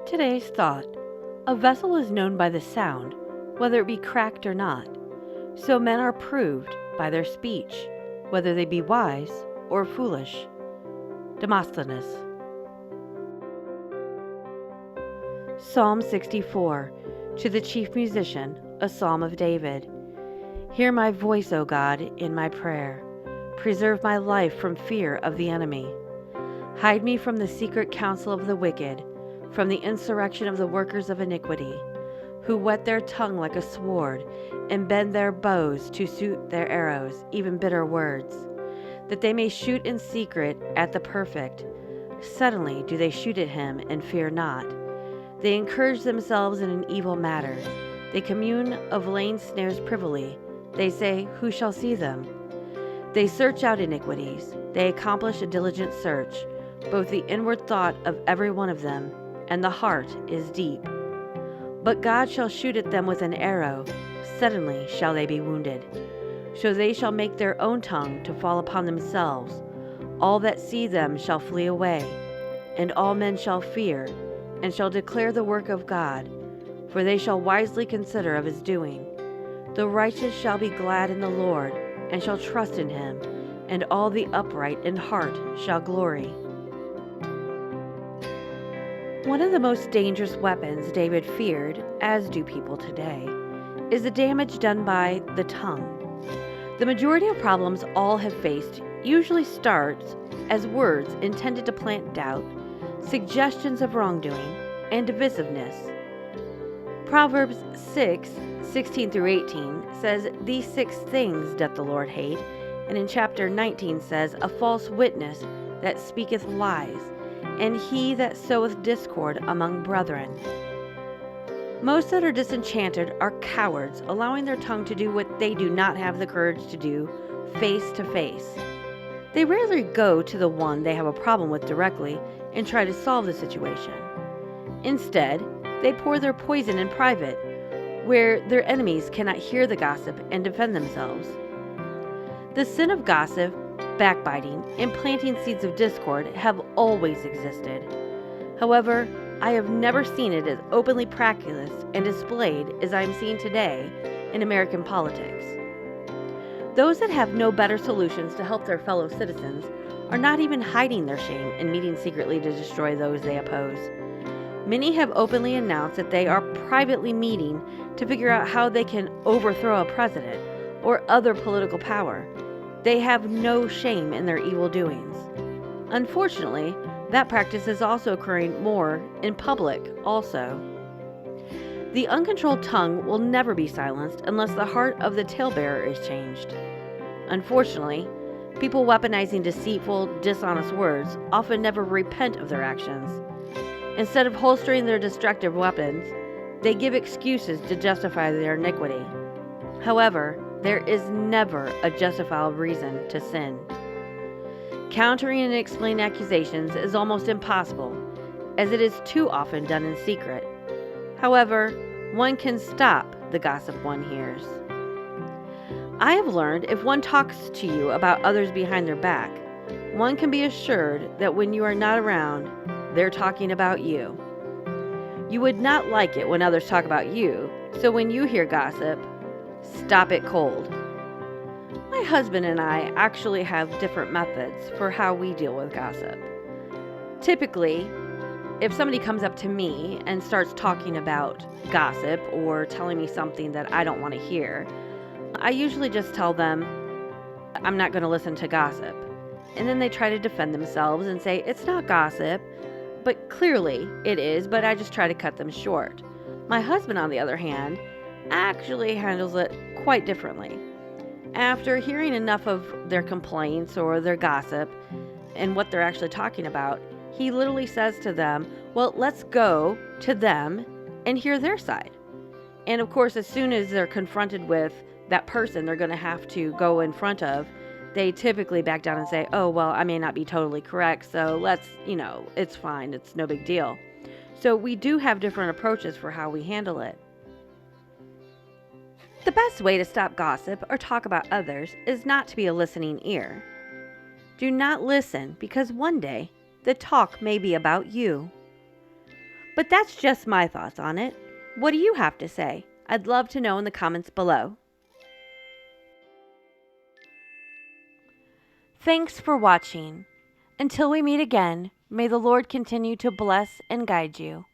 Today's thought: a vessel is known by the sound, whether it be cracked or not. So men are proved by their speech, whether they be wise or foolish. Demosthenes. Psalm 64, to the chief musician, a psalm of David. Hear my voice, O God, in my prayer. Preserve my life from fear of the enemy. Hide me from the secret counsel of the wicked, from the insurrection of the workers of iniquity, who whet their tongue like a sword, and bend their bows to shoot their arrows, even bitter words, that they may shoot in secret at the perfect. Suddenly do they shoot at him, and fear not. They encourage themselves in an evil matter. They commune of laying snares privily. They say, who shall see them? They search out iniquities. They accomplish a diligent search. Both the inward thought of every one of them and the heart is deep. But God shall shoot at them with an arrow. Suddenly shall they be wounded. So they shall make their own tongue to fall upon themselves. All that see them shall flee away, and all men shall fear, and shall declare the work of God, for they shall wisely consider of his doing. The righteous shall be glad in the Lord, and shall trust in him, and all the upright in heart shall glory. One of the most dangerous weapons David feared, as do people today, is the damage done by the tongue. The majority of problems all have faced usually starts as words intended to plant doubt, suggestions of wrongdoing, and divisiveness. Proverbs 6:16 through 18 says, These 6 things doth the Lord hate, and in chapter 19 says, A false witness that speaketh lies, and he that soweth discord among brethren. Most that are disenchanted are cowards, allowing their tongue to do what they do not have the courage to do face to face. They rarely go to the one they have a problem with directly and try to solve the situation. Instead, they pour their poison in private, where their enemies cannot hear the gossip and defend themselves. The sin of gossip, backbiting, and planting seeds of discord have always existed. However, I have never seen it as openly practiced and displayed as I am seeing today in American politics. Those that have no better solutions to help their fellow citizens are not even hiding their shame and meeting secretly to destroy those they oppose. Many have openly announced that they are privately meeting to figure out how they can overthrow a president or other political power. They have no shame in their evil doings. Unfortunately, that practice is also occurring more in public also. The uncontrolled tongue will never be silenced unless the heart of the talebearer is changed. Unfortunately, people weaponizing deceitful, dishonest words often never repent of their actions. Instead of holstering their destructive weapons, they give excuses to justify their iniquity. However, there is never a justifiable reason to sin. Countering and explaining accusations is almost impossible, as it is too often done in secret. However, one can stop the gossip one hears. I have learned if one talks to you about others behind their back, one can be assured that when you are not around, they're talking about you. You would not like it when others talk about you, so when you hear gossip, stop it cold. My husband and I actually have different methods for how we deal with gossip. Typically, if somebody comes up to me and starts talking about gossip or telling me something that I don't want to hear, I usually just tell them, I'm not going to listen to gossip. And then they try to defend themselves and say, it's not gossip, but clearly it is, but I just try to cut them short. My husband, on the other hand, actually handles it quite differently. After hearing enough of their complaints or their gossip and what they're actually talking about, he literally says to them, well, let's go to them and hear their side. And of course, as soon as they're confronted with that person they're going to have to go in front of, they typically back down and say, oh, well, I may not be totally correct, so let's, it's fine, it's no big deal. So we do have different approaches for how we handle it. The best way to stop gossip or talk about others is not to be a listening ear. Do not listen, because one day the talk may be about you. But that's just my thoughts on it. What do you have to say? I'd love to know in the comments below. Thanks for watching. Until we meet again, may the Lord continue to bless and guide you.